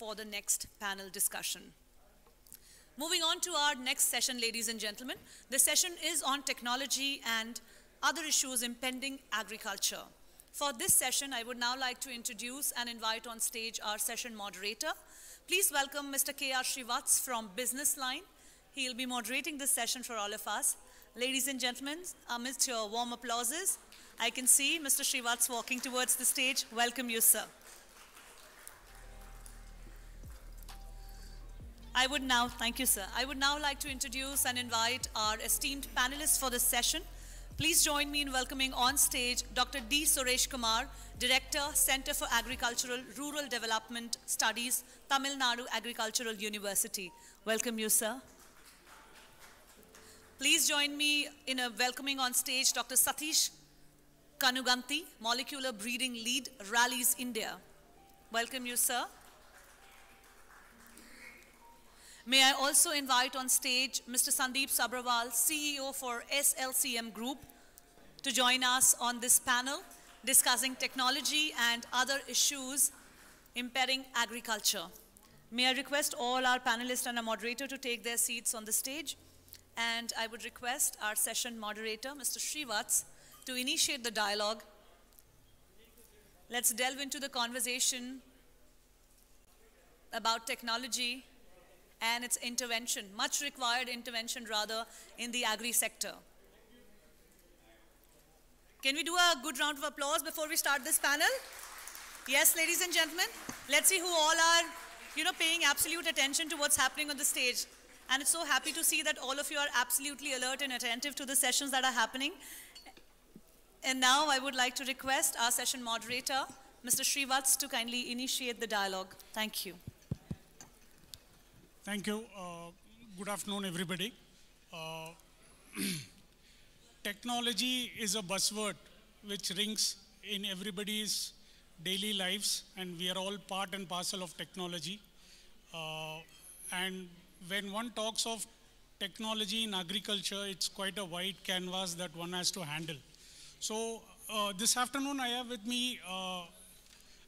for the next panel discussion. Moving on to our next session, ladies and gentlemen. The session is on technology and other issues impending agriculture. For this session, I would now like to introduce and invite on stage our session moderator. Please welcome Mr. K.R. Srivats from Businessline. He'll be moderating this session for all of us. Ladies and gentlemen, amidst your warm applauses, I can see Mr. Srivats walking towards the stage. Welcome you, sir. Thank you, sir. I would now like to introduce and invite our esteemed panelists for this session. Please join me in welcoming on stage Dr. D. Suresh Kumar, Director, Center for Agricultural Rural Development Studies, Tamil Nadu Agricultural University. Welcome you, sir. Please join me in welcoming on stage Dr. Satish Kanuganti, Molecular Breeding Lead, Rallies India. Welcome you, sir. May I also invite on stage Mr. Sandeep Sabharwal, CEO for SLCM Group, to join us on this panel discussing technology and other issues impairing agriculture. May I request all our panelists and our moderator to take their seats on the stage. And I would request our session moderator, Mr. Srivats, to initiate the dialogue. Let's delve into the conversation about technology and its intervention, much required intervention rather, in the agri sector. Can we do a good round of applause before we start this panel? Yes, ladies and gentlemen, let's see who all are, paying absolute attention to what's happening on the stage. And it's so happy to see that all of you are absolutely alert and attentive to the sessions that are happening. And now I would like to request our session moderator, Mr. Srivats, to kindly initiate the dialogue. Thank you. Thank you. Good afternoon, everybody. Technology is a buzzword which rings in everybody's daily lives, and we are all part and parcel of technology. And when one talks of technology in agriculture, it's quite a wide canvas that one has to handle. So this afternoon I have with me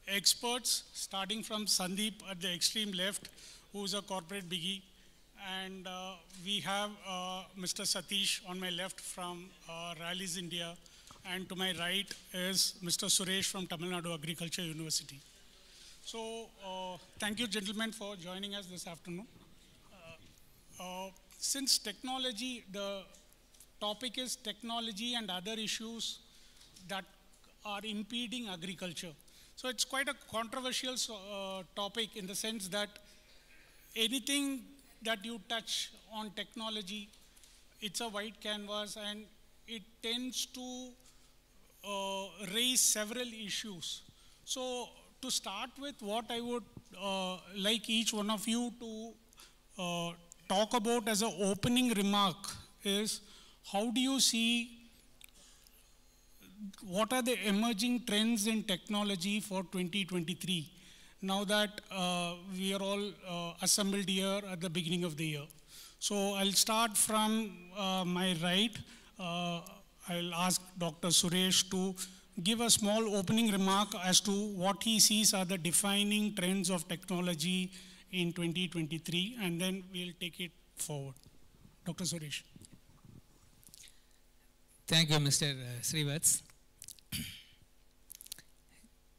experts, starting from Sandeep at the extreme left, who is a corporate biggie, and we have Mr. Satish on my left from Rallies India, and to my right is Mr. Suresh from Tamil Nadu Agriculture University. So thank you, gentlemen, for joining us this afternoon. Since technology, the topic is technology and other issues that are impeding agriculture. So it's quite a controversial topic in the sense that anything that you touch on technology, it's a wide canvas and it tends to raise several issues. So to start with, what I would like each one of you to talk about as an opening remark is, how do you see, what are the emerging trends in technology for 2023? Now that we are all assembled here at the beginning of the year. So I'll start from my right. I'll ask Dr. Suresh to give a small opening remark as to what he sees are the defining trends of technology in 2023, and then we'll take it forward. Dr. Suresh. Thank you, Mr. Srivats.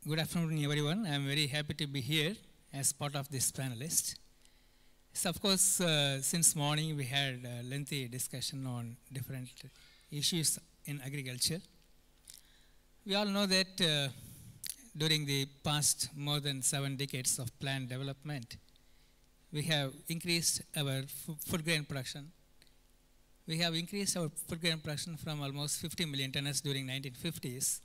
Good afternoon, everyone. I'm very happy to be here as part of this panelist. So, of course, since morning we had a lengthy discussion on different issues in agriculture. We all know that during the past more than 7 decades of plant development, we have increased our food grain production. We have increased our food grain production from almost 50 million tons during 1950s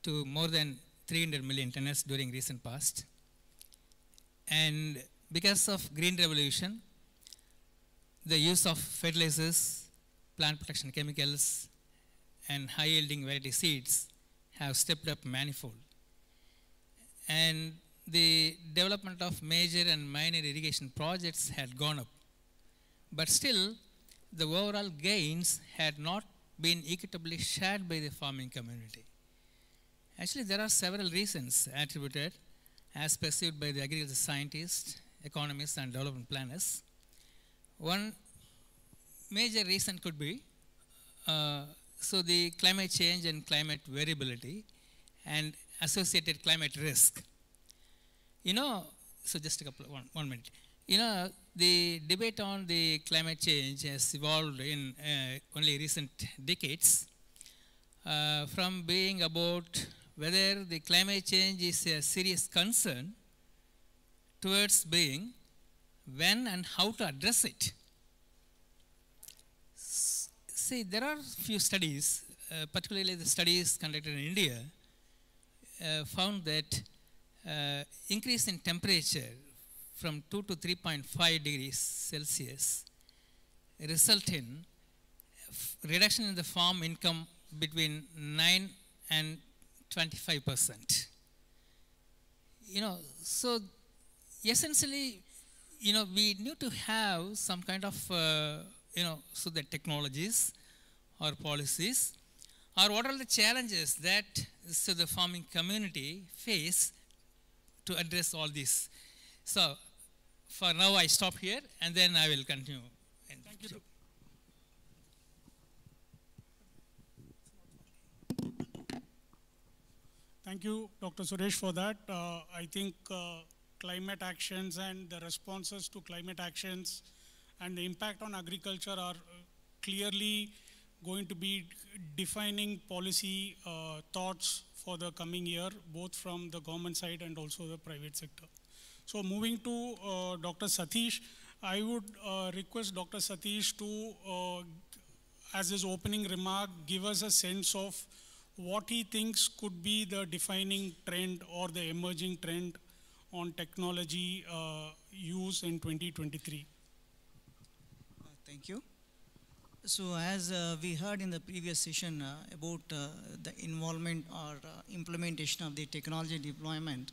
to more than 300 million tons during recent past. And because of green revolution, the use of fertilizers, plant protection chemicals, and high yielding variety seeds have stepped up manifold. And the development of major and minor irrigation projects had gone up. But still, the overall gains had not been equitably shared by the farming community. Actually, there are several reasons attributed, as perceived by the agriculture scientists, economists, and development planners. One major reason could be so the climate change and climate variability and associated climate risk. You know, so just a couple, one minute. You know, the debate on the climate change has evolved in only recent decades from being about whether the climate change is a serious concern towards being when and how to address it. See, there are few studies, particularly the studies conducted in India, found that increase in temperature from 2 to 3.5 degrees Celsius result in reduction in the farm income between 9 and 25%. You know, so essentially, you know, we need to have some kind of, you know, so the technologies or policies, or what are the challenges that so the farming community face to address all this. So, for now I stop here and then I will continue. Thank you. Thank you, Dr. Suresh, for that. I think climate actions and the responses to climate actions and the impact on agriculture are clearly going to be defining policy thoughts for the coming year, both from the government side and also the private sector. So moving to Dr. Satish, I would request Dr. Satish to, as his opening remark, give us a sense of what he thinks could be the defining trend or the emerging trend on technology use in 2023. Thank you. So as we heard in the previous session about the involvement or implementation of the technology deployment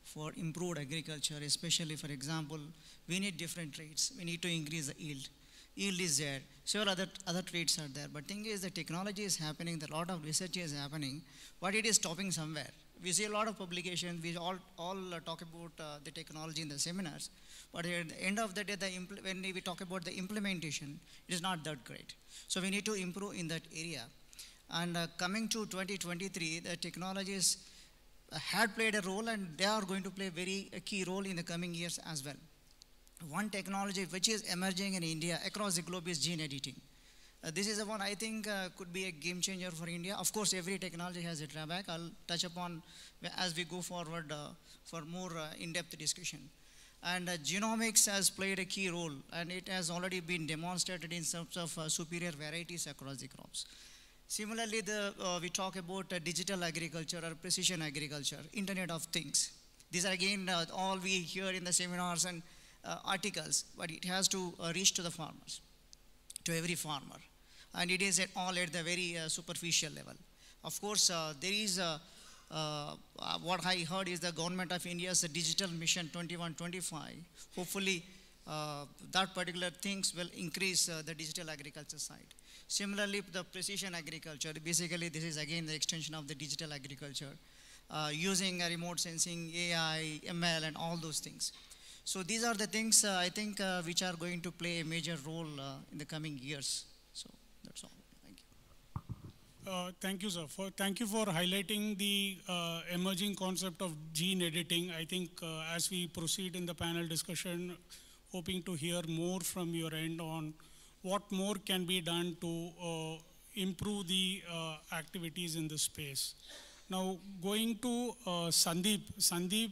for improved agriculture, especially, for example, we need different traits. We need to increase the yield. Yield is there. Sure, other traits are there. But thing is, the technology is happening, a lot of research is happening, but it is stopping somewhere. We see a lot of publications, we all talk about the technology in the seminars, but at the end of the day, when we talk about the implementation, it is not that great. So we need to improve in that area. And coming to 2023, the technologies had played a role and they are going to play a key role in the coming years as well. One technology which is emerging in India across the globe is gene editing. This is the one I think could be a game changer for India. Of course, every technology has a drawback. I'll touch upon as we go forward for more in-depth discussion. And genomics has played a key role, and it has already been demonstrated in terms of superior varieties across the crops. Similarly, we talk about digital agriculture or precision agriculture, Internet of Things. These are again all we hear in the seminars and articles, but it has to reach to the farmers, to every farmer. And it is all at the very superficial level. Of course, there is what I heard is the government of India's digital mission 21-25. Hopefully, that particular things will increase the digital agriculture side. Similarly, the precision agriculture, basically this is again the extension of the digital agriculture, using remote sensing, AI, ML, and all those things. So these are the things I think which are going to play a major role in the coming years. So that's all. Thank you. Thank you, sir. Thank you for highlighting the emerging concept of gene editing. I think as we proceed in the panel discussion, hoping to hear more from your end on what more can be done to improve the activities in this space. Now, going to Sandeep. Sandeep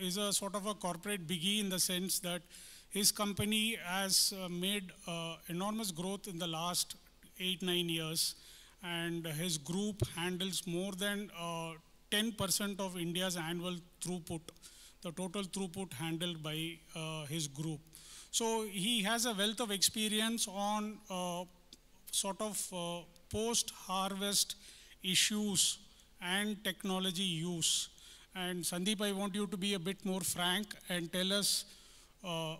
is a sort of a corporate biggie in the sense that his company has made enormous growth in the last 8-9 years, and his group handles more than 10% of India's annual throughput, the total throughput handled by his group. So he has a wealth of experience on sort of post-harvest issues and technology use. And Sandeep, I want you to be a bit more frank and tell us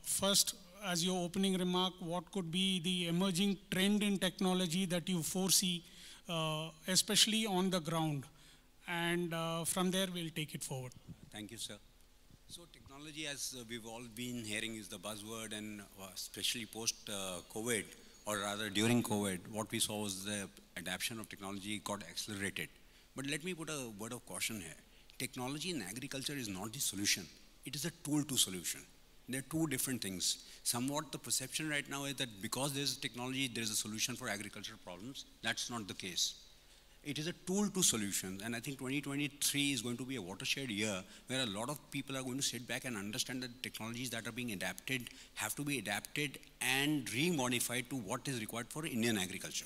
first, as your opening remark, what could be the emerging trend in technology that you foresee, especially on the ground. And from there, we'll take it forward. Thank you, sir. So technology, as we've all been hearing, is the buzzword, and especially post-COVID, or rather during COVID, what we saw was the adoption of technology got accelerated. But let me put a word of caution here. Technology in agriculture is not the solution. It is a tool to solution. They're two different things. Somewhat the perception right now is that because there's technology, there's a solution for agricultural problems. That's not the case. It is a tool to solutions, and I think 2023 is going to be a watershed year where a lot of people are going to sit back and understand that technologies that are being adapted have to be adapted and re-modified to what is required for Indian agriculture.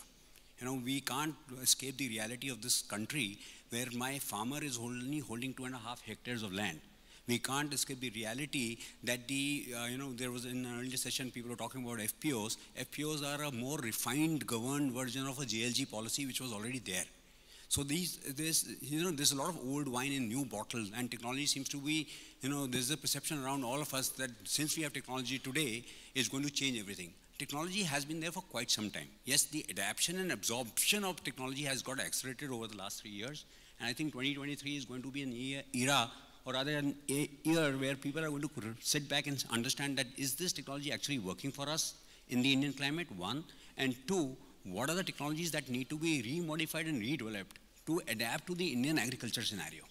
You know, we can't escape the reality of this country where my farmer is only holding 2.5 hectares of land. We can't escape the reality that there was in an earlier session, people were talking about FPOs. FPOs are a more refined, governed version of a JLG policy which was already there. So there's a lot of old wine in new bottles, and technology seems to be, there's a perception around all of us that since we have technology today, it's going to change everything. Technology has been there for quite some time. Yes, the adaptation and absorption of technology has got accelerated over the last 3 years, and I think 2023 is going to be an era, or rather an year where people are going to sit back and understand that is this technology actually working for us in the Indian climate, one, and two, what are the technologies that need to be remodified and redeveloped to adapt to the Indian agriculture scenario.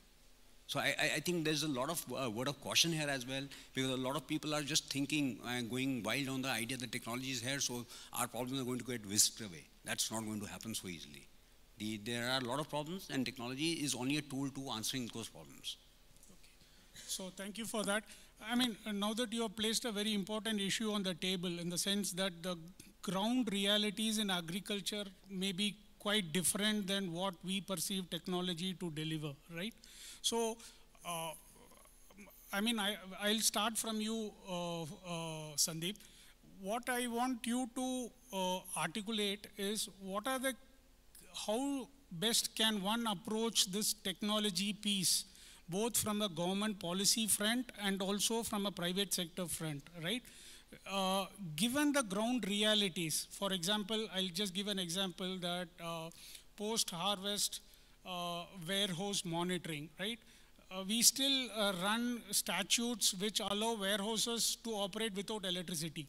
So I think there's a lot of word of caution here as well, because a lot of people are just thinking, going wild on the idea that technology is here, so our problems are going to get whisked away. That's not going to happen so easily. There are a lot of problems, and technology is only a tool to answering those problems. Okay. So thank you for that. I mean, now that you have placed a very important issue on the table, in the sense that the ground realities in agriculture may be quite different than what we perceive technology to deliver, right? So, I'll start from you, Sandeep. What I want you to articulate is how best can one approach this technology piece, both from a government policy front and also from a private sector front, right? Given the ground realities, for example, I'll just give an example that post-harvest warehouse monitoring, right? We still run statutes which allow warehouses to operate without electricity.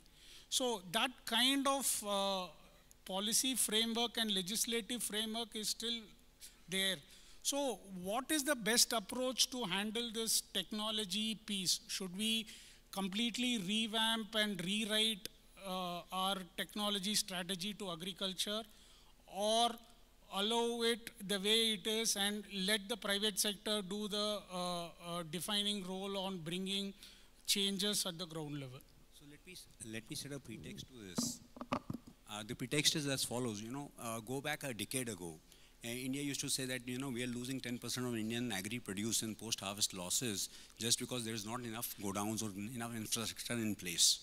So that kind of policy framework and legislative framework is still there. So what is the best approach to handle this technology piece? Should we completely revamp and rewrite our technology strategy to agriculture, or allow it the way it is and let the private sector do the defining role on bringing changes at the ground level? So let me set a pretext to this. The pretext is as follows. Go back a decade ago, India used to say that we are losing 10% of Indian agri produce in post-harvest losses just because there is not enough godowns or enough infrastructure in place.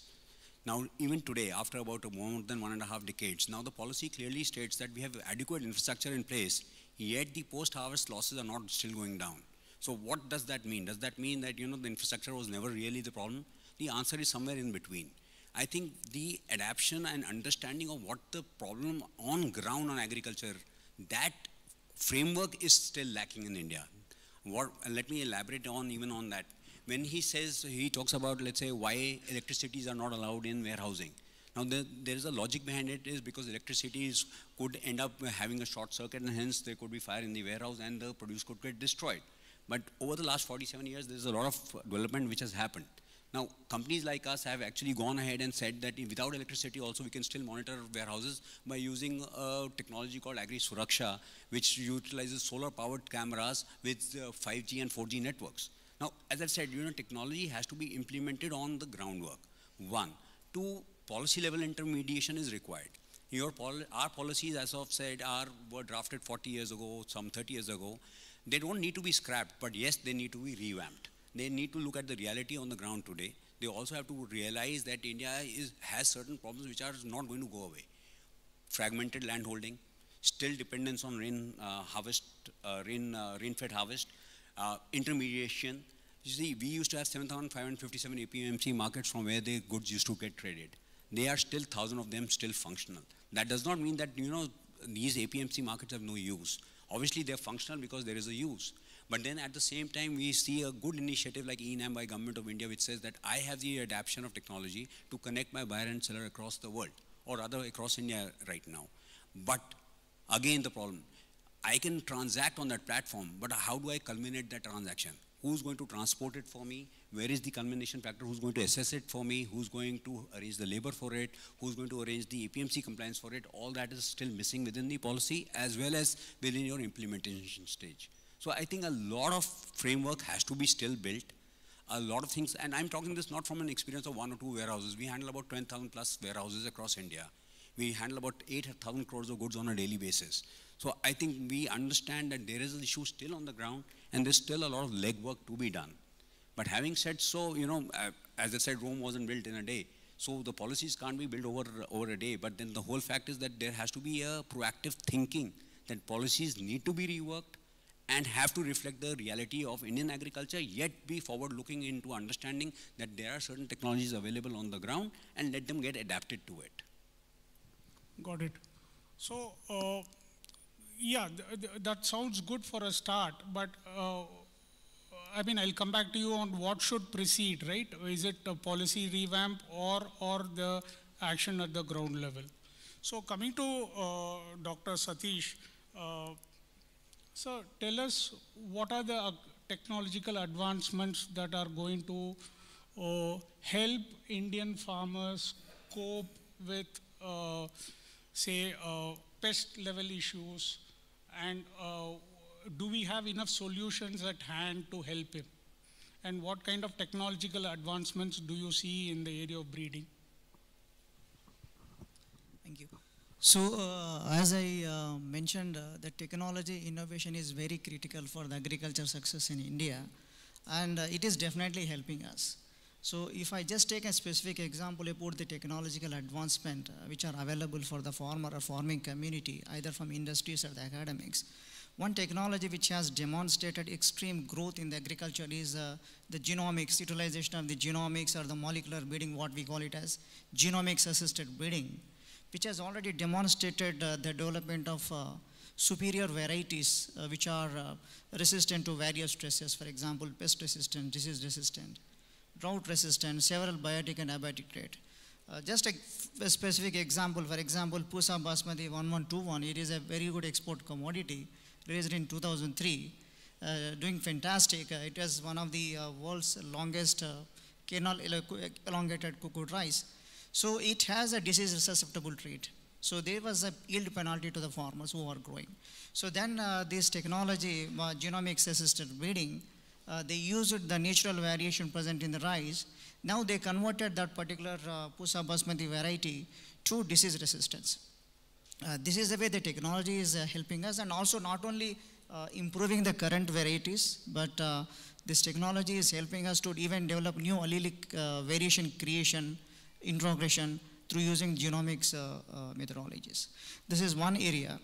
Now, even today, after about more than 1.5 decades, now the policy clearly states that we have adequate infrastructure in place, yet the post-harvest losses are not still going down. So what does that mean? Does that mean that the infrastructure was never really the problem? The answer is somewhere in between. I think the adaptation and understanding of what the problem on ground on agriculture, that framework is still lacking in India. Let me elaborate even on that. When he talks about, let's say, why electricities are not allowed in warehousing. Now, there is a logic behind it, is because electricities could end up having a short circuit, and hence there could be fire in the warehouse and the produce could get destroyed. But over the last 47 years, there's a lot of development which has happened. Now, companies like us have actually gone ahead and said that without electricity also we can still monitor warehouses by using a technology called Agri Suraksha, which utilizes solar-powered cameras with 5G and 4G networks. Now, as I said, technology has to be implemented on the groundwork. One. Two, policy-level intermediation is required. Our policies, as I've said, were drafted 40 years ago, some 30 years ago. They don't need to be scrapped, but yes, they need to be revamped. They need to look at the reality on the ground today. They also have to realize that India has certain problems which are not going to go away. Fragmented land holding, still dependence on rain-fed harvest, intermediation. You see, we used to have 7,557 APMC markets from where the goods used to get traded. They are still, 1,000 of them still functional. That does not mean that, these APMC markets have no use. Obviously, they're functional because there is a use. But then at the same time, we see a good initiative like ENAM by Government of India, which says that I have the adaptation of technology to connect my buyer and seller across the world, or rather across India right now. But again, the problem, I can transact on that platform, but how do I culminate that transaction? Who's going to transport it for me? Where is the culmination factor? Who's going to assess it for me? Who's going to arrange the labor for it? Who's going to arrange the APMC compliance for it? All that is still missing within the policy as well as within your implementation stage. So I think a lot of framework has to be still built. A lot of things, and I'm talking this not from an experience of 1 or 2 warehouses. We handle about 20,000 plus warehouses across India. We handle about 8,000 crores of goods on a daily basis. So I think we understand that there is an issue still on the ground and there's still a lot of legwork to be done. But having said so, as I said, Rome wasn't built in a day. So the policies can't be built over a day. But then the whole fact is that there has to be a proactive thinking that policies need to be reworked and have to reflect the reality of Indian agriculture, yet be forward-looking into understanding that there are certain technologies available on the ground and let them get adapted to it. Got it. So, yeah, that sounds good for a start, but I mean, I'll come back to you on what should precede, right? Is it a policy revamp or the action at the ground level? So coming to Dr. Satish, so tell us what are the technological advancements that are going to help Indian farmers cope with, say, pest level issues, and do we have enough solutions at hand to help him? And what kind of technological advancements do you see in the area of breeding? Thank you. So, as I mentioned, the technology innovation is very critical for the agriculture success in India, and it is definitely helping us. So, if I just take a specific example about the technological advancement which are available for the farmer or farming community, either from industries or the academics, one technology which has demonstrated extreme growth in the agriculture is the genomics, utilization of the genomics or the molecular breeding, what we call it as genomics assisted breeding, which has already demonstrated the development of superior varieties which are resistant to various stresses, for example, pest resistant, disease resistant, drought resistant, several biotic and abiotic trait. Just a specific example, for example, Pusa Basmati 1121, it is a very good export commodity, raised in 2003, doing fantastic. It is one of the world's longest kernel elongated cocoa rice. So it has a disease susceptible trait. So there was a yield penalty to the farmers who are growing. So then this technology, genomics assisted breeding, they used the natural variation present in the rice. Now they converted that particular Pusa Basmati variety to disease resistance. This is the way the technology is helping us, and also not only improving the current varieties, but this technology is helping us to even develop new allelic variation creation, introgression through using genomics methodologies. This is one area.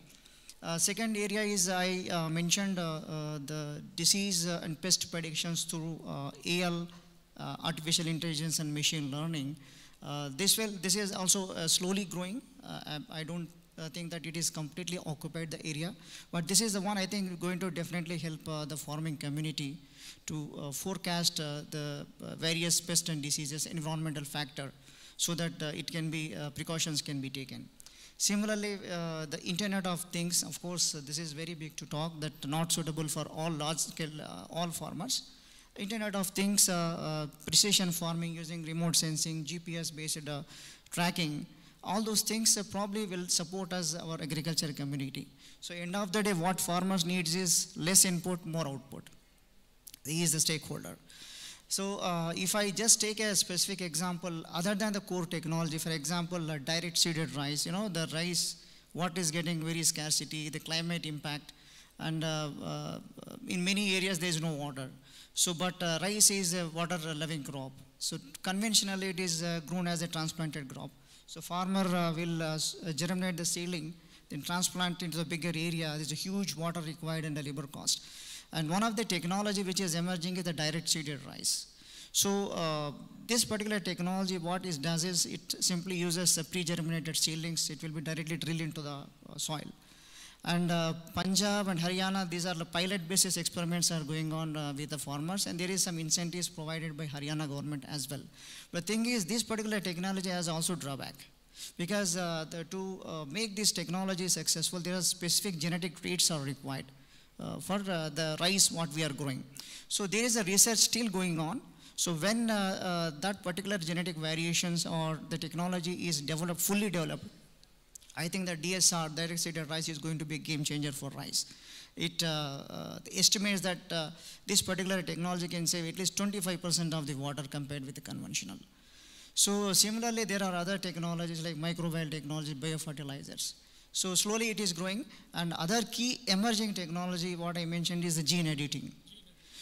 Second area is I mentioned the disease and pest predictions through AL, artificial intelligence and machine learning. This is also slowly growing. I don't think that it is completely occupied the area, but this is the one I think going to definitely help the farming community to forecast the various pest and diseases, environmental factor, so that it can be, precautions can be taken. Similarly, the Internet of Things, of course, this is very big to talk, that not suitable for all large scale, all farmers. Internet of Things, precision farming using remote sensing, GPS based tracking, all those things probably will support us, our agriculture community. So end of the day, what farmers needs is less input, more output. He is the stakeholder. So if I just take a specific example, other than the core technology, for example, direct seeded rice, the rice, what is getting very scarcity, the climate impact, and in many areas there is no water. So, but rice is a water loving crop. So conventionally it is grown as a transplanted crop. So farmer will germinate the seedling, then transplant into the bigger area. There's a huge water required and a labor cost. And one of the technology which is emerging is the direct seeded rice. So this particular technology, what it does is it simply uses pre-germinated seedlings. It will be directly drilled into the soil. And Punjab and Haryana, these are the pilot basis experiments are going on with the farmers, and there is some incentives provided by Haryana government as well. But the thing is, this particular technology has also drawback, because to make this technology successful, there are specific genetic traits are required for the rice what we are growing. So there is a research still going on. So when that particular genetic variations or the technology is developed, fully developed, I think that DSR, direct seeded rice, is going to be a game changer for rice. It estimates that this particular technology can save at least 25% of the water compared with the conventional. So similarly, there are other technologies like microbial technology, biofertilizers. So slowly it is growing. And other key emerging technology, what I mentioned, is the gene editing.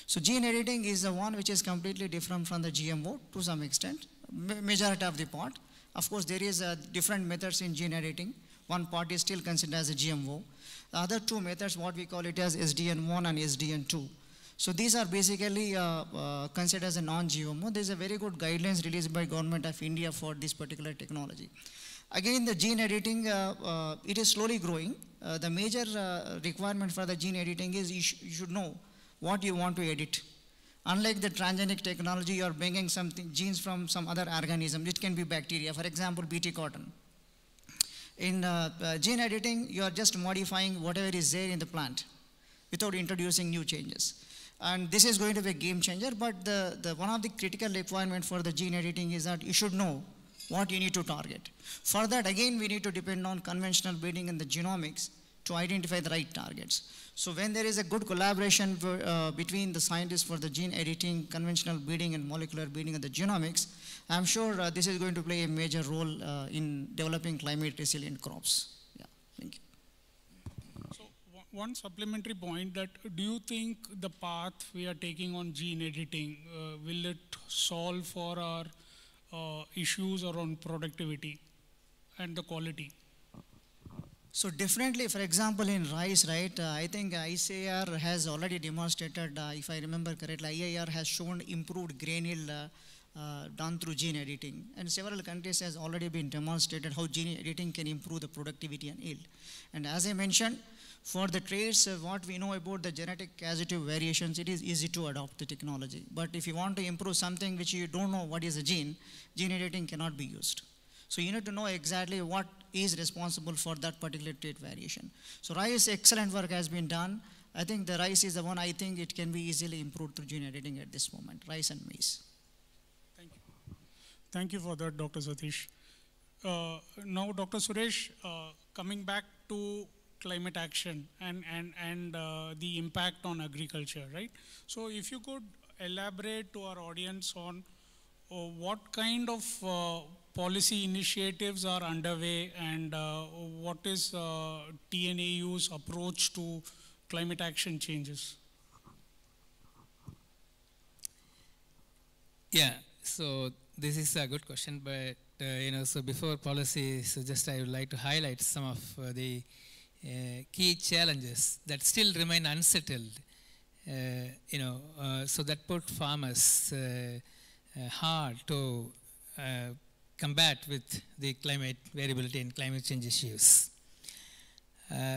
So gene editing is the one which is completely different from the GMO to some extent, majority of the part. Of course, there is different methods in gene editing. One part is still considered as a GMO. The other two methods, what we call it as SDN1 and SDN2. So these are basically considered as a non-GMO. There is a very good guidelines released by Government of India for this particular technology. Again, the gene editing, it is slowly growing. The major requirement for the gene editing is you should know what you want to edit. Unlike the transgenic technology, you are bringing something, genes from some other organism. It can be bacteria, for example, BT cotton. In gene editing, you are just modifying whatever is there in the plant without introducing new changes. And this is going to be a game changer, but one of the critical requirements for the gene editing is that you should know what you need to target. For that, again, we need to depend on conventional breeding and the genomics to identify the right targets. So when there is a good collaboration between the scientists for the gene editing, conventional breeding and molecular breeding and the genomics, I'm sure this is going to play a major role in developing climate resilient crops. Yeah, thank you. So one supplementary point, that do you think the path we are taking on gene editing, will it solve for our issues around productivity and the quality? So definitely, for example, in rice, right, I think ICAR has already demonstrated, if I remember correctly, IAR has shown improved grain yield done through gene editing. And several countries has already been demonstrated how gene editing can improve the productivity and yield. And as I mentioned, for the traits, what we know about the genetic causative variations, it is easy to adopt the technology. But if you want to improve something which you don't know what is a gene editing cannot be used. So you need to know exactly what is responsible for that particular trait variation. So rice, excellent work has been done. I think the rice is the one I think it can be easily improved through gene editing at this moment, rice and maize. Thank you. Thank you for that, Dr. Satish. Now, Dr. Suresh, coming back to climate action and the impact on agriculture, right? So if you could elaborate to our audience on what kind of policy initiatives are underway and what is TNAU's approach to climate action changes? Yeah, so this is a good question, but so before policy, so just I would like to highlight some of the key challenges that still remain unsettled, so that put farmers hard to combat with the climate variability and climate change issues.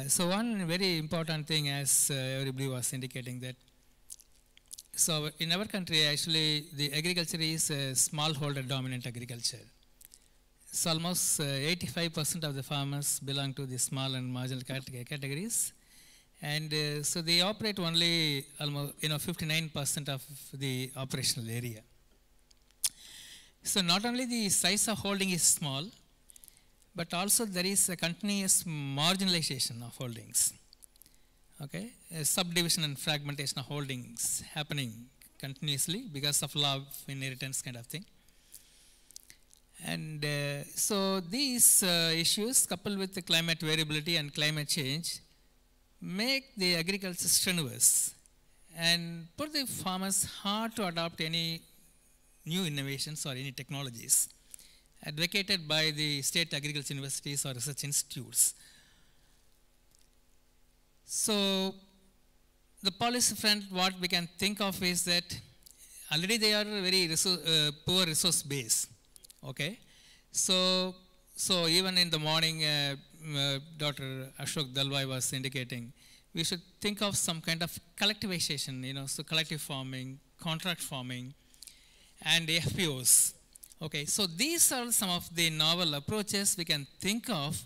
So one very important thing, as everybody was indicating, that so in our country actually the agriculture is a smallholder dominant agriculture. So almost 85% of the farmers belong to the small and marginal categories, and so they operate only almost 59% of the operational area. So not only the size of holding is small, but also there is a continuous marginalization of holdings. Okay, a subdivision and fragmentation of holdings happening continuously because of law of inheritance kind of thing. And so these issues, coupled with the climate variability and climate change, make the agriculture strenuous and put the farmers hard to adopt any new innovations or any technologies advocated by the state agriculture universities or research institutes. So the policy front, what we can think of is that already they are very poor resource base. Okay, so even in the morning, Dr. Ashok Dalwai was indicating, we should think of some kind of collectivization, so collective farming, contract farming, and FPOs. Okay, so these are some of the novel approaches we can think of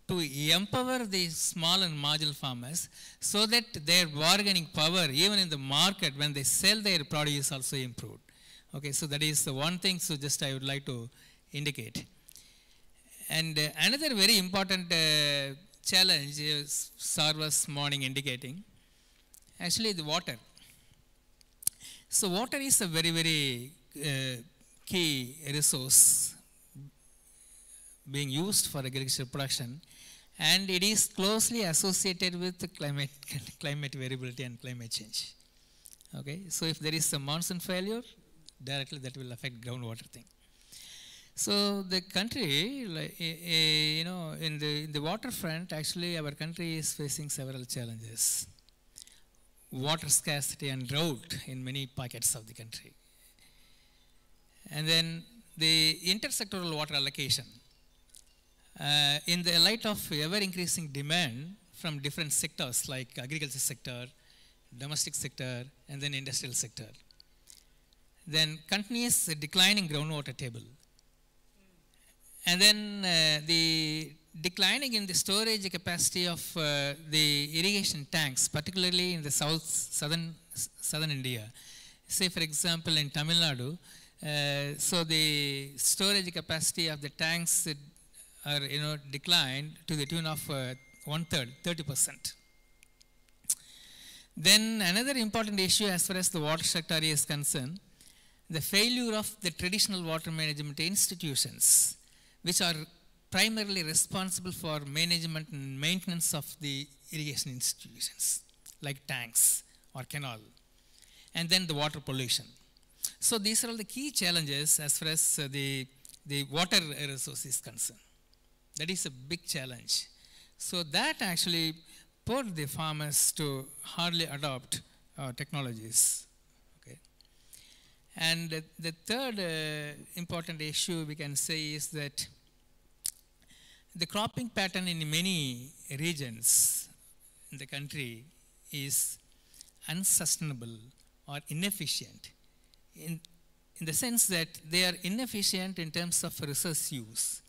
to empower the small and marginal farmers so that their bargaining power, even in the market when they sell their produce, also improved. Okay, so that is the one thing, so just I would like to indicate. And another very important challenge is Sir was morning indicating, actually the water. So water is a very, very key resource being used for agricultural production, and it is closely associated with the climate variability and climate change. Okay, so if there is a monsoon failure, directly that will affect groundwater thing. So the country, in the waterfront, actually our country is facing several challenges. Water scarcity and drought in many pockets of the country. And then the intersectoral water allocation. In the light of ever increasing demand from different sectors like agriculture sector, domestic sector, and then industrial sector. Then continuous declining groundwater table. And then the declining in the storage capacity of the irrigation tanks, particularly in the southern India. Say for example in Tamil Nadu, so the storage capacity of the tanks are declined to the tune of 1/3, 30%. Then another important issue as far as the water sector is concerned, the failure of the traditional water management institutions, which are primarily responsible for management and maintenance of the irrigation institutions, like tanks or canal, and then the water pollution. So these are all the key challenges as far as the water resource is concerned. That is a big challenge. So that actually put the farmers to hardly adopt technologies. Okay. And the third important issue we can say is that the cropping pattern in many regions in the country is unsustainable or inefficient in the sense that they are inefficient in terms of resource use.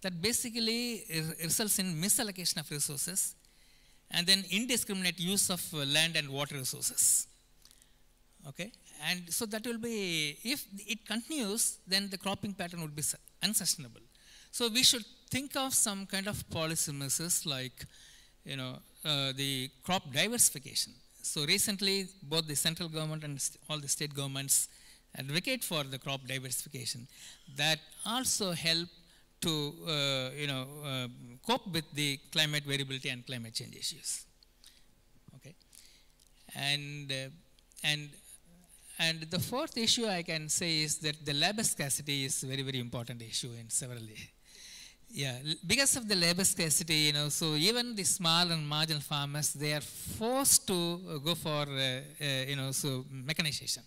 That basically results in misallocation of resources and then indiscriminate use of land and water resources. Okay, and so that will be, if it continues, then the cropping pattern would be unsustainable. So we should think of some kind of policy measures like, the crop diversification. So recently, both the central government and all the state governments advocate for the crop diversification. That also help to, cope with the climate variability and climate change issues. Okay, and the fourth issue I can say is that the labor scarcity is a very, very important issue in several areas. Yeah, because of the labor scarcity, so even the small and marginal farmers, they are forced to go for, so mechanization.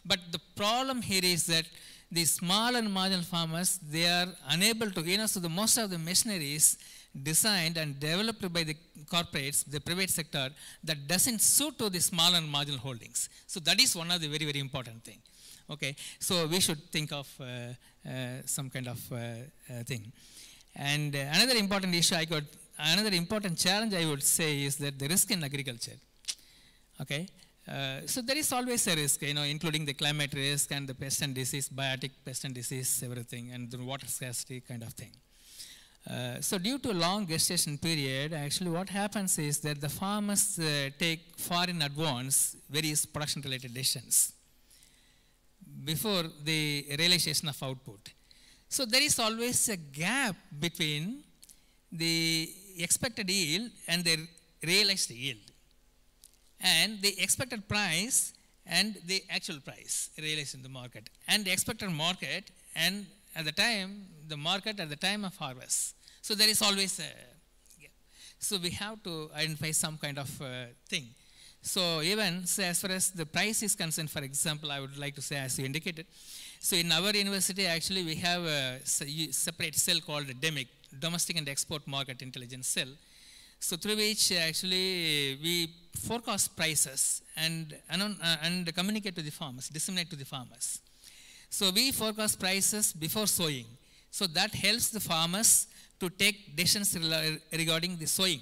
But the problem here is that the small and marginal farmers, they are unable to, so the most of the machineries designed and developed by the corporates, the private sector, that doesn't suit to the small and marginal holdings. So that is one of the very, very important thing. Okay, so we should think of some kind of thing. And another important issue another important challenge I would say is that the risk in agriculture. Okay, so there is always a risk, including the climate risk and the pest and disease, biotic pest and disease, everything, and the water scarcity kind of thing. So due to long gestation period, actually what happens is that the farmers take far in advance various production related decisions before the realization of output. So there is always a gap between the expected yield and the realized yield, and the expected price and the actual price realized in the market, and the expected market and the market at the time of harvest. So there is always a gap. So we have to identify some kind of thing. So even so as far as the price is concerned, for example, I would like to say, as you indicated, so in our university actually we have a separate cell called DEMIC, Domestic and Export Market Intelligence Cell. So through which actually we forecast prices and communicate to the farmers, disseminate to the farmers. So we forecast prices before sowing. So that helps the farmers to take decisions regarding the sowing.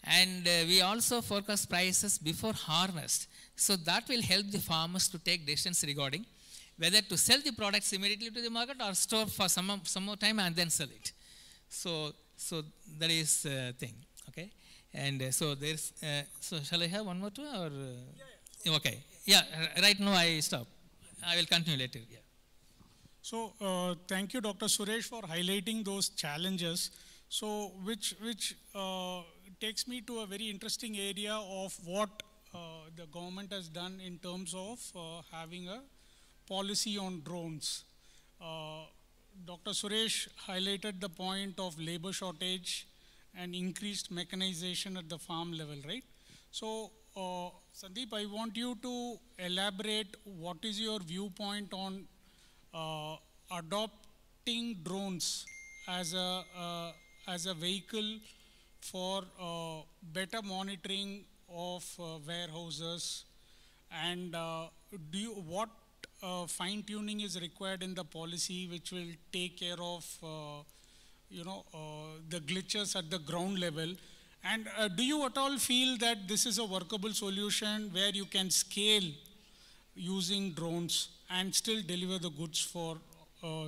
And we also forecast prices before harvest. So that will help the farmers to take decisions regarding whether to sell the products immediately to the market or store for some more time and then sell it. So that is the thing, okay? And so there's, so shall I have one more too, or? Yeah. Okay, yeah, right now I stop. I will continue later, yeah. So thank you, Dr. Suresh, for highlighting those challenges. So which takes me to a very interesting area of what the government has done in terms of having a policy on drones. Dr. Suresh highlighted the point of labor shortage and increased mechanization at the farm level, right? So, Sandeep, I want you to elaborate what is your viewpoint on adopting drones as a vehicle for better monitoring of warehouses, and what fine-tuning is required in the policy which will take care of the glitches at the ground level, and do you at all feel that this is a workable solution where you can scale using drones and still deliver the goods for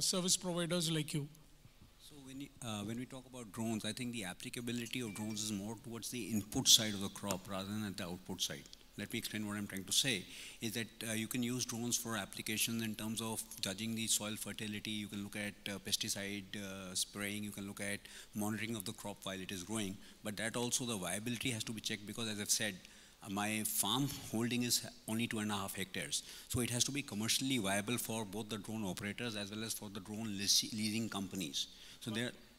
service providers like you? So when we talk about drones, I think the applicability of drones is more towards the input side of the crop rather than at the output side. Let me explain what I'm trying to say, is that you can use drones for applications in terms of judging the soil fertility. You can look at pesticide spraying, you can look at monitoring of the crop while it is growing, but that also the viability has to be checked, because as I've said, my farm holding is only 2.5 hectares. So it has to be commercially viable for both the drone operators as well as for the drone leasing companies. So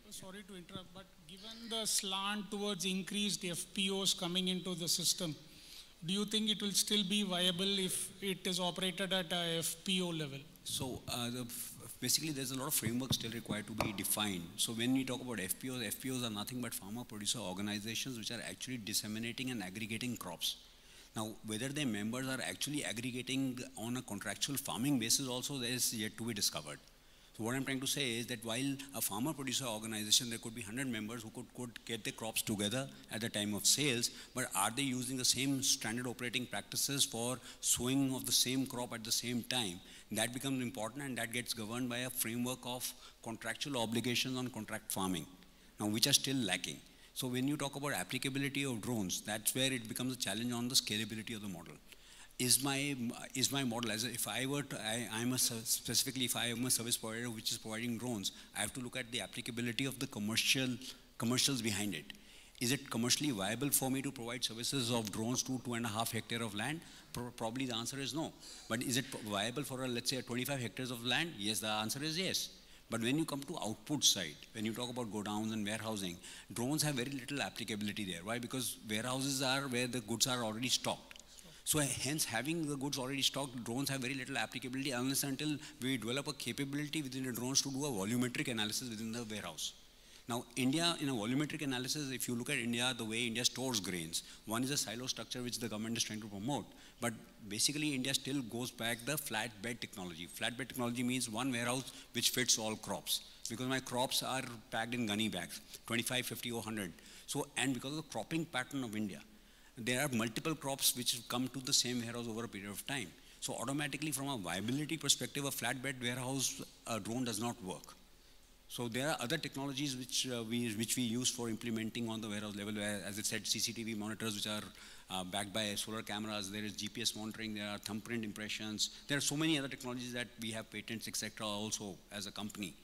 sorry to interrupt, but given the slant towards increased FPOs coming into the system, do you think it will still be viable if it is operated at a FPO level? So basically there's a lot of framework still required to be defined. So when we talk about FPOs are nothing but farmer producer organizations which are actually disseminating and aggregating crops. Now whether their members are actually aggregating on a contractual farming basis also, there is yet to be discovered. So what I'm trying to say is that while a farmer producer organization, there could be 100 members who could get their crops together at the time of sales, but are they using the same standard operating practices for sowing of the same crop at the same time? That becomes important, and that gets governed by a framework of contractual obligations on contract farming, now which are still lacking. So when you talk about applicability of drones, that's where it becomes a challenge on the scalability of the model. Is my model, as if I were to, specifically if I am a service provider which is providing drones, I have to look at the applicability of the commercials behind it. Is it commercially viable for me to provide services of drones to 2.5 hectares of land? Probably the answer is no. But is it viable for let's say 25 hectares of land? Yes, the answer is yes. But when you come to output side, when you talk about godowns and warehousing, drones have very little applicability there. Why? Because warehouses are where the goods are already stocked. So hence, having the goods already stocked, drones have very little applicability unless until we develop a capability within the drones to do a volumetric analysis within the warehouse. Now, India, in a volumetric analysis, if you look at India, the way India stores grains, one is a silo structure which the government is trying to promote. But basically, India still goes back the flatbed technology. Flatbed technology means one warehouse which fits all crops. Because my crops are packed in gunny bags, 25, 50, or 100. So, and because of the cropping pattern of India, there are multiple crops which come to the same warehouse over a period of time. So automatically from a viability perspective, a flatbed warehouse drone does not work. So there are other technologies which we use for implementing on the warehouse level, where, as I said, CCTV monitors which are backed by solar cameras, there is GPS monitoring, there are thumbprint impressions, there are so many other technologies that we have patents, etc. also as a company.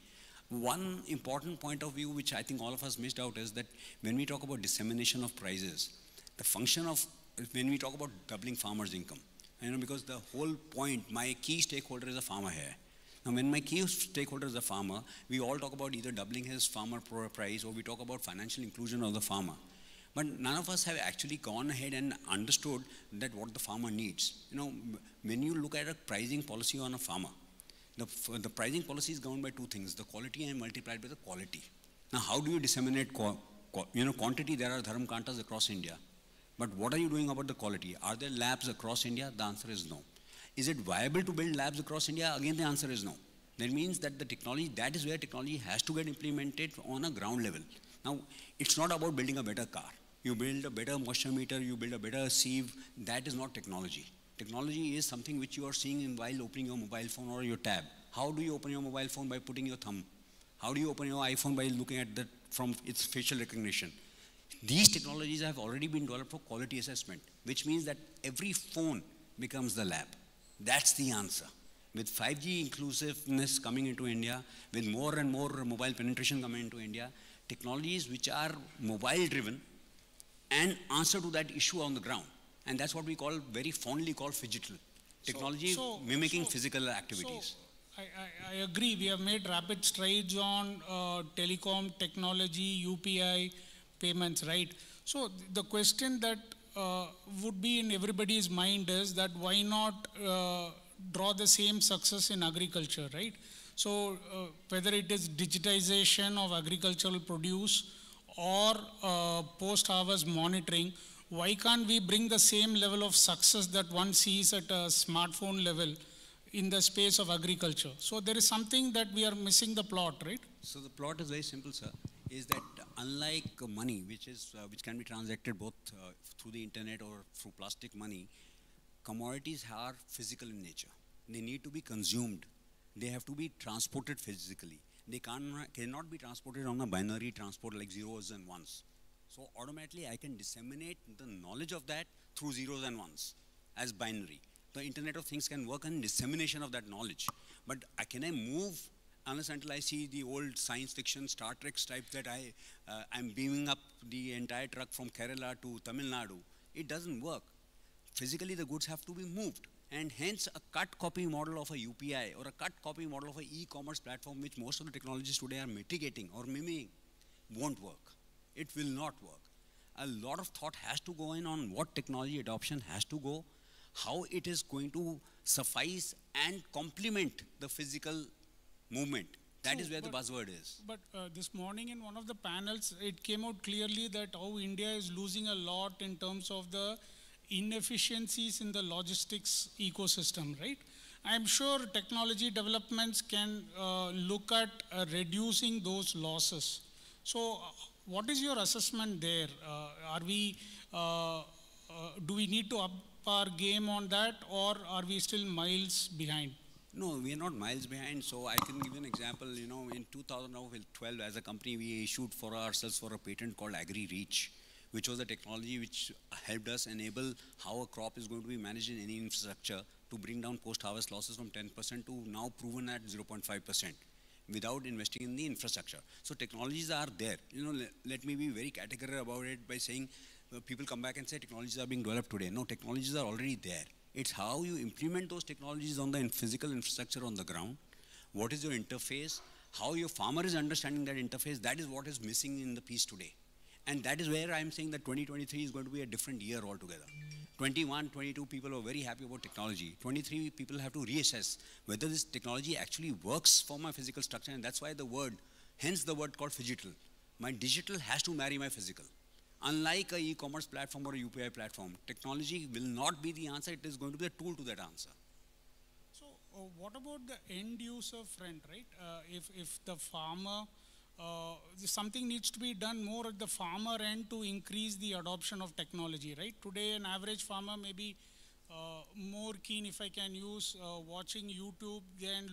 One important point of view which I think all of us missed out is that when we talk about dissemination of prices, the function of, when we talk about doubling farmers' income, because the whole point, my key stakeholder is a farmer here. Now, when my key stakeholder is a farmer, we all talk about either doubling his farmer price or we talk about financial inclusion of the farmer. But none of us have actually gone ahead and understood that what the farmer needs. When you look at a pricing policy on a farmer, the pricing policy is governed by two things, the quality and multiplied by the quality. Now, how do you disseminate quantity? There are dharm kantas across India. But what are you doing about the quality? Are there labs across India? The answer is no. Is it viable to build labs across India? Again, the answer is no. That means that the technology, that is where technology has to get implemented on a ground level. Now, it's not about building a better car. You build a better moisture meter, you build a better sieve. That is not technology. Technology is something which you are seeing while opening your mobile phone or your tab. How do you open your mobile phone? By putting your thumb. How do you open your iPhone? By looking at that from its facial recognition. These technologies have already been developed for quality assessment, which means that every phone becomes the lab. That's the answer. With 5G inclusiveness coming into India, with more and more mobile penetration coming into India, technologies which are mobile driven and answer to that issue on the ground. And that's what we call, very fondly call, phygital. Technology mimicking physical activities. I agree. We have made rapid strides on telecom, technology, UPI, payments, right? So the question that would be in everybody's mind is that why not draw the same success in agriculture, right? So whether it is digitization of agricultural produce or post-harvest monitoring, why can't we bring the same level of success that one sees at a smartphone level in the space of agriculture? So there is something that we are missing the plot, right? So the plot is very simple, sir, is that unlike money, which can be transacted both through the internet or through plastic money, commodities are physical in nature. They need to be consumed. They have to be transported physically. They cannot be transported on a binary transport like zeros and ones. So automatically I can disseminate the knowledge of that through zeros and ones as binary. The Internet of Things can work on dissemination of that knowledge. But can I move unless until I see the old science fiction Star Trek type that I'm beaming up the entire truck from Kerala to Tamil Nadu? It doesn't work. Physically the goods have to be moved. And hence a cut copy model of a UPI or a cut copy model of an e-commerce platform, which most of the technologies today are mitigating or mimicking, won't work. It will not work. A lot of thought has to go in on what technology adoption has to go, how it is going to suffice and complement the physical movement. That is where the buzzword is. But this morning in one of the panels, it came out clearly that how India is losing a lot in terms of the inefficiencies in the logistics ecosystem, right? I'm sure technology developments can look at reducing those losses. So what is your assessment there? Do we need to up our game on that, or are we still miles behind? No, we are not miles behind. So I can give you an example. In 2012, as a company, we issued for ourselves for a patent called Agri, which was a technology which helped us enable how a crop is going to be managed in any infrastructure to bring down post-harvest losses from 10% to now proven at 0.5% without investing in the infrastructure. So technologies are there. Let me be very categorical about it by saying people come back and say technologies are being developed today. No, technologies are already there. It's how you implement those technologies on the physical infrastructure on the ground. What is your interface? How your farmer is understanding that interface. That is what is missing in the piece today. And that is where I'm saying that 2023 is going to be a different year altogether. 21, 22 people are very happy about technology. 23 people have to reassess whether this technology actually works for my physical structure, and that's why hence the word called phygital. My digital has to marry my physical. Unlike an e-commerce platform or a UPI platform, technology will not be the answer, it is going to be a tool to that answer. So what about the end user front, right? If the farmer, something needs to be done more at the farmer end to increase the adoption of technology, right? Today an average farmer may be more keen, if I can use, watching YouTube than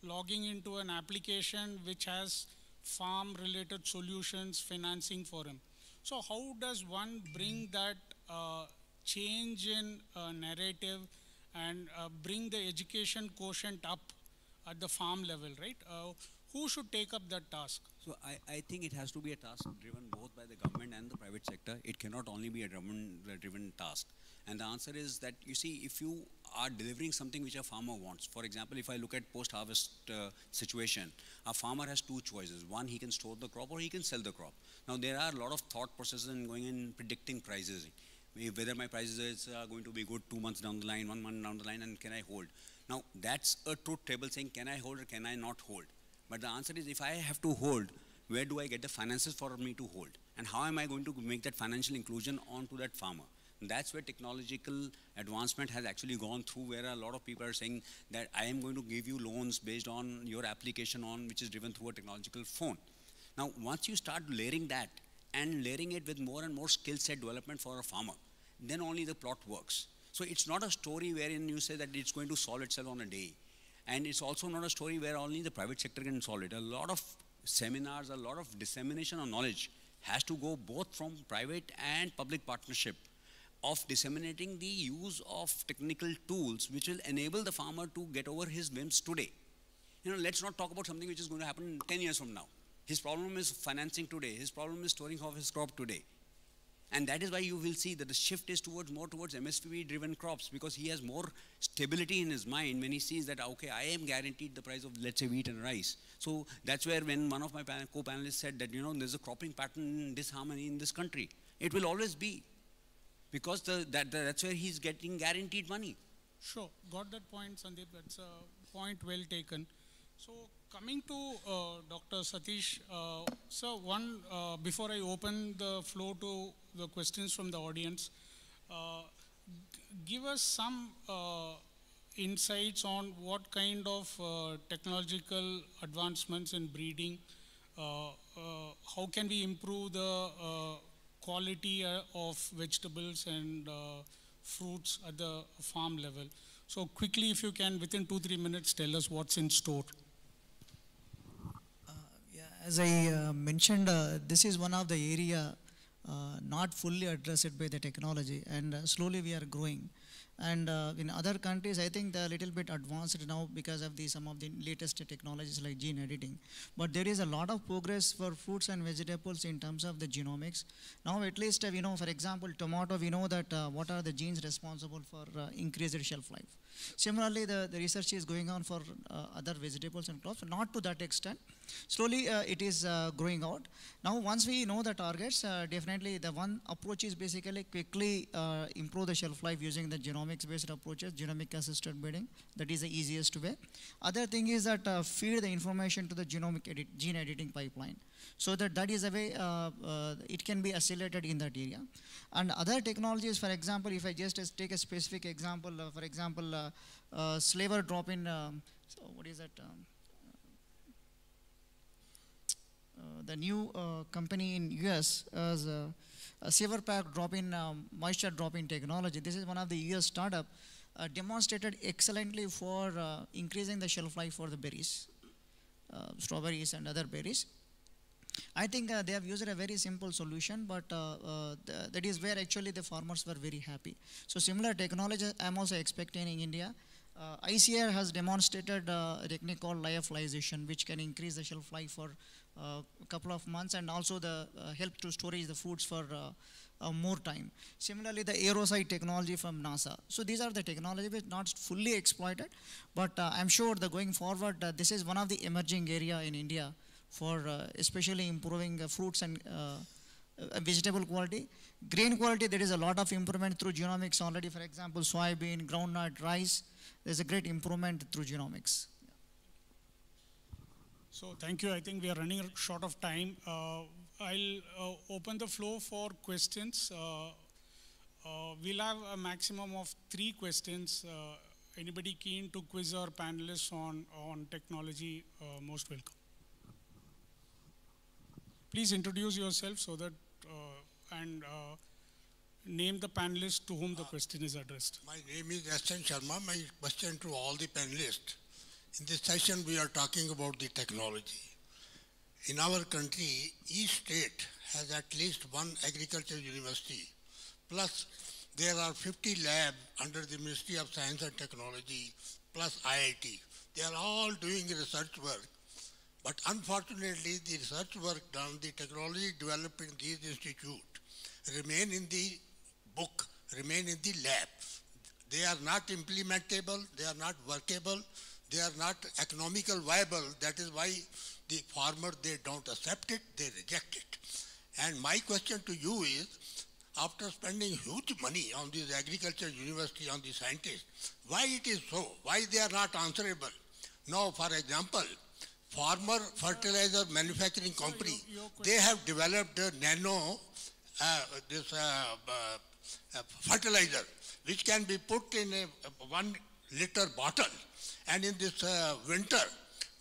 logging into an application which has farm related solutions, financing for him. So how does one bring that change in narrative and bring the education quotient up at the farm level, right? Who should take up that task? So I think it has to be a task driven both by the government and the private sector. It cannot only be a government-driven task. And the answer is that, you see, if you are delivering something which a farmer wants, for example, if I look at post-harvest situation, a farmer has two choices. One, he can store the crop or he can sell the crop. Now, there are a lot of thought processes in going in predicting prices. Whether my prices are going to be good 2 months down the line, 1 month down the line, and can I hold? Now, that's a truth table saying, can I hold or can I not hold? But the answer is, if I have to hold, where do I get the finances for me to hold? And how am I going to make that financial inclusion onto that farmer? And that's where technological advancement has actually gone through, where a lot of people are saying that I am going to give you loans based on your application which is driven through a technological phone. Now, once you start layering that and layering it with more and more skill set development for a farmer, then only the plot works. So it's not a story wherein you say that it's going to solve itself on a day. And it's also not a story where only the private sector can solve it. A lot of seminars, a lot of dissemination of knowledge has to go both from private and public partnership of disseminating the use of technical tools which will enable the farmer to get over his whims today. You know, let's not talk about something which is going to happen 10 years from now. His problem is financing today. His problem is storing of his crop today. And that is why you will see that the shift is more towards MSP-driven crops, because he has more stability in his mind when he sees that, okay, I am guaranteed the price of, let's say, wheat and rice. So that's where when one of my co-panelists said that, you know, there's a cropping pattern disharmony in this country. It will always be, because that's where he's getting guaranteed money. Sure, got that point, Sandeep. That's a point well taken. So coming to Dr. Satish, so before I open the floor to the questions from the audience, give us some insights on what kind of technological advancements in breeding, how can we improve the quality of vegetables and fruits at the farm level. So quickly, if you can, within 2-3 minutes, tell us what's in store. As I mentioned, this is one of the area not fully addressed by the technology, and slowly we are growing. And in other countries, I think they're a little bit advanced now because of some of the latest technologies like gene editing. But there is a lot of progress for fruits and vegetables in terms of the genomics. Now, at least, we know, for example, tomato, we know that what are the genes responsible for increased shelf life. Similarly, the research is going on for other vegetables and crops, not to that extent. Slowly, it is growing out. Now, once we know the targets, definitely the one approach is basically quickly improve the shelf life using the genomics-based approaches, genomic-assisted breeding. That is the easiest way. Other thing is that feed the information to the gene editing pipeline, so that is a way it can be accelerated in that area. And other technologies, for example, if I just take a specific example, for example, slaver drop-in, so what is that? The new company in US has a saver pack drop-in, moisture drop-in technology. This is one of the US startup demonstrated excellently for increasing the shelf life for the berries, strawberries and other berries. I think they have used a very simple solution, but that is where actually the farmers were very happy. So similar technology I'm also expecting in India. ICR has demonstrated a technique called lyophilization, which can increase the shelf life for a couple of months, and also the help to storage the foods for more time. Similarly, the aerosite technology from NASA. So these are the technology which not fully exploited, but I'm sure that going forward, this is one of the emerging area in India for especially improving fruits and vegetable quality. Grain quality, there is a lot of improvement through genomics already. For example, soybean, groundnut, rice, there's a great improvement through genomics. So thank you. I think we are running short of time. I'll open the floor for questions. We'll have a maximum of 3 questions. Anybody keen to quiz our panelists on technology, most welcome. Please introduce yourself so that and name the panelist to whom the question is addressed. My name is S.N. Sharma. My question to all the panelists. In this session, we are talking about the technology. In our country, each state has at least one agricultural university. Plus, there are 50 labs under the Ministry of Science and Technology, plus IIT. They are all doing research work. But unfortunately, the research work done, the technology developed in these institutes remain in the book, remain in the lab. They are not implementable, they are not workable, they are not economical viable. That is why the farmer, they don't accept it, they reject it. And my question to you is, after spending huge money on this agriculture university, on the scientists, why it is so? Why they are not answerable? Now, for example, farmer fertilizer manufacturing company, they have developed a nano fertilizer, which can be put in a 1 liter bottle. And in this winter,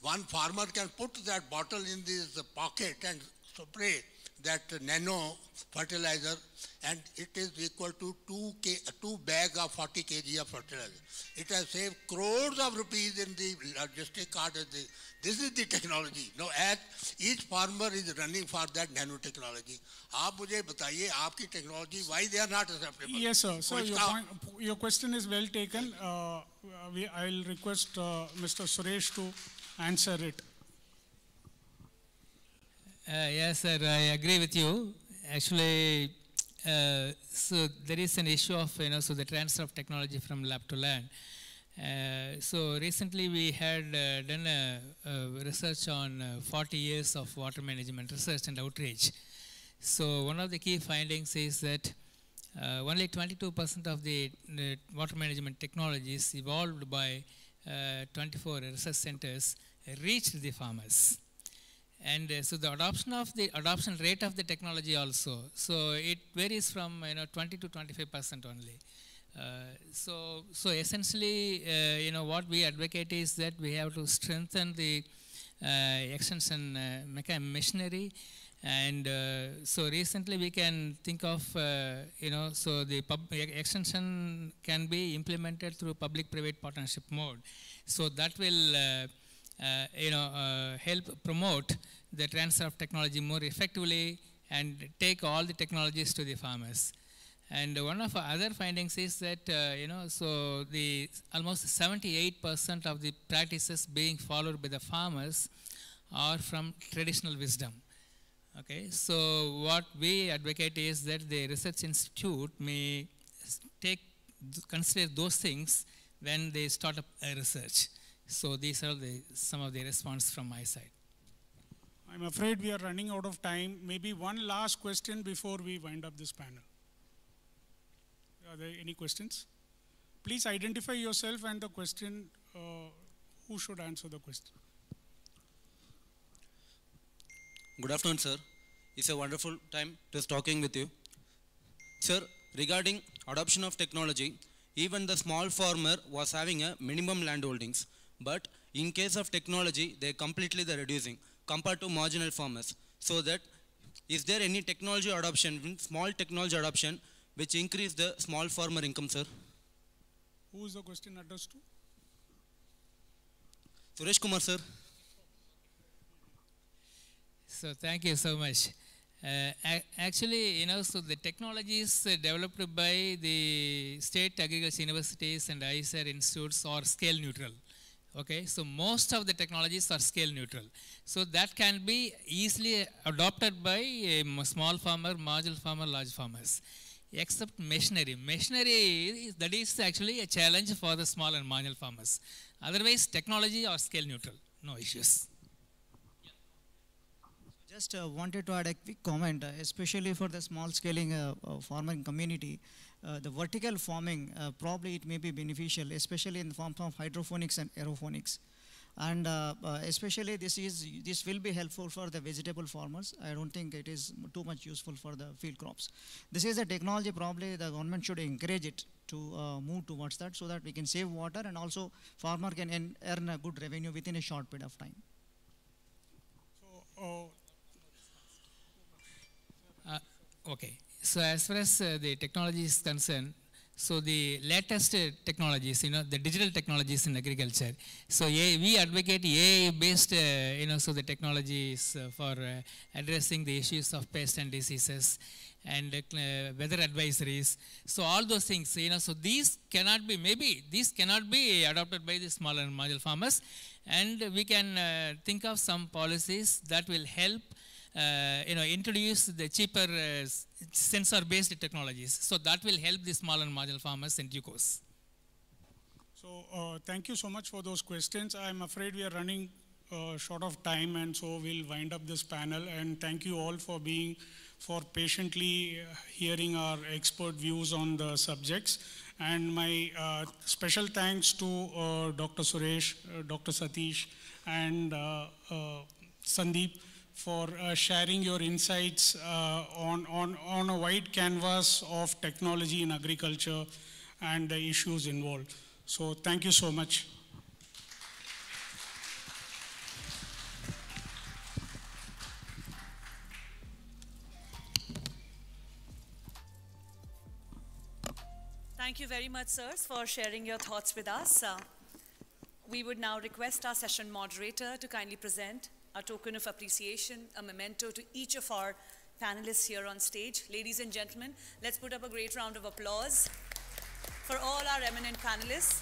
one farmer can put that bottle in this pocket and spray that nano fertilizer, and it is equal to 2 bags of 40 kg of fertilizer. It has saved crores of rupees in the logistic card. This is the technology. Now, as each farmer is running for that nanotechnology, आप मुझे बताइए आपकी technology, why they are not acceptable? Yes, sir. So your question is well taken. I'll request Mr. Suresh to answer it. Yes, sir, I agree with you. Actually, so there is an issue of, so the transfer of technology from lab to land. So recently we had done a research on 40 years of water management research and outreach. So one of the key findings is that only 22% of the water management technologies evolved by 24 research centers reached the farmers. And so the adoption rate of the technology also, so it varies from 20 to 25% only. So essentially, what we advocate is that we have to strengthen the extension machinery, and so recently we can think of so the extension can be implemented through public-private partnership mode. So that will help promote the transfer of technology more effectively and take all the technologies to the farmers. And one of our other findings is that, so the almost 78% of the practices being followed by the farmers are from traditional wisdom. Okay, so what we advocate is that the research institute may consider those things when they start up a research. So these are some of the response from my side. I'm afraid we are running out of time. Maybe one last question before we wind up this panel. Are there any questions? Please identify yourself and the question, who should answer the question. Good afternoon, sir. It's a wonderful time just talking with you. Sir, regarding adoption of technology, even the small farmer was having a minimum land holdings. But in case of technology, they're reducing compared to marginal farmers. So that, is there any technology adoption, small technology adoption, which increase the small farmer income, sir? Who is the question addressed to? Suresh Kumar, sir. So thank you so much. Actually, so the technologies developed by the state agriculture universities and ISR institutes are scale neutral. Okay, so most of the technologies are scale neutral. So that can be easily adopted by a small farmer, marginal farmer, large farmers. Except machinery. Machinery, that is actually a challenge for the small and marginal farmers. Otherwise, technology or scale neutral, no issues. Just wanted to add a quick comment, especially for the small scaling farming community. The vertical farming, probably it may be beneficial, especially in the form of hydroponics and aeroponics. And especially this will be helpful for the vegetable farmers. I don't think it is too much useful for the field crops. This is a technology probably the government should encourage it to move towards that, so that we can save water and also farmer can earn a good revenue within a short period of time. So, okay. So as far as the technology is concerned, So the latest technologies, the digital technologies in agriculture. So we advocate AI-based, so the technologies for addressing the issues of pests and diseases and weather advisories. So all those things, so these cannot be adopted by the small and marginal farmers, and we can think of some policies that will help introduce the cheaper sensor-based technologies. So that will help the small and marginal farmers in due course. So thank you so much for those questions. I'm afraid we are running short of time, and so we'll wind up this panel. And thank you all for patiently hearing our expert views on the subjects. And my special thanks to Dr. Suresh, Dr. Satish, and Sandeep for sharing your insights on a wide canvas of technology in agriculture and the issues involved. So thank you so much. Thank you very much, sirs, for sharing your thoughts with us. We would now request our session moderator to kindly present a token of appreciation, a memento to each of our panelists here on stage. Ladies and gentlemen, let's put up a great round of applause for all our eminent panelists.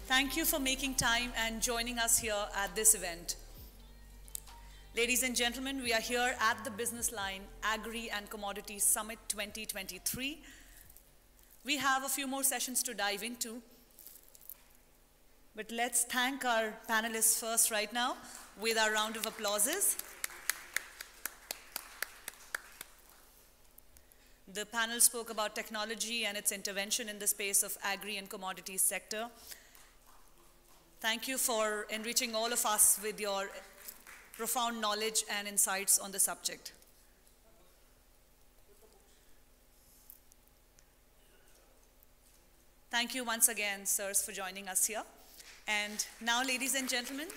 Thank you for making time and joining us here at this event. Ladies and gentlemen, we are here at the Business Line Agri and Commodities Summit 2023. We have a few more sessions to dive into, but let's thank our panelists first right now with our round of applauses. The panel spoke about technology and its intervention in the space of agri and commodities sector. Thank you for enriching all of us with your profound knowledge and insights on the subject. Thank you once again, sirs, for joining us here. And now, ladies and gentlemen,